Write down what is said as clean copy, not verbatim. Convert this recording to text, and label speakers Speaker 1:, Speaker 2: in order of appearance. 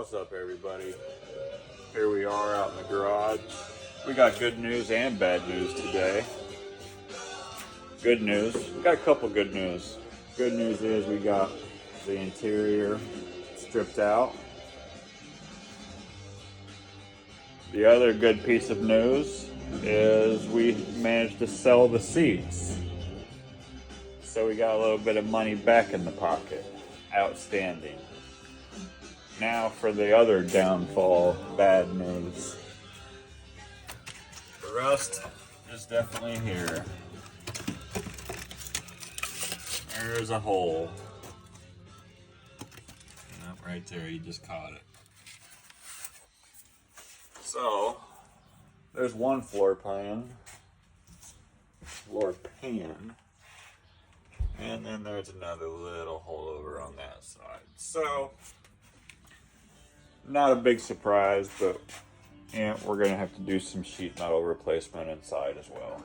Speaker 1: What's up, everybody? Here we are out in the garage. We got good news and bad news today. Good news, we got a couple good news. Good news is we got the interior stripped out. The other good piece of news is we managed to sell the seats. So we got a little bit of money back in the pocket. Outstanding. Now for the other downfall, bad news. The rust is definitely here. There's a hole. Yep, right there, you just caught it. So, there's one floor pan. And then there's another little hole over on that side. So, not a big surprise, but yeah, we're gonna have to do some sheet metal replacement inside as well.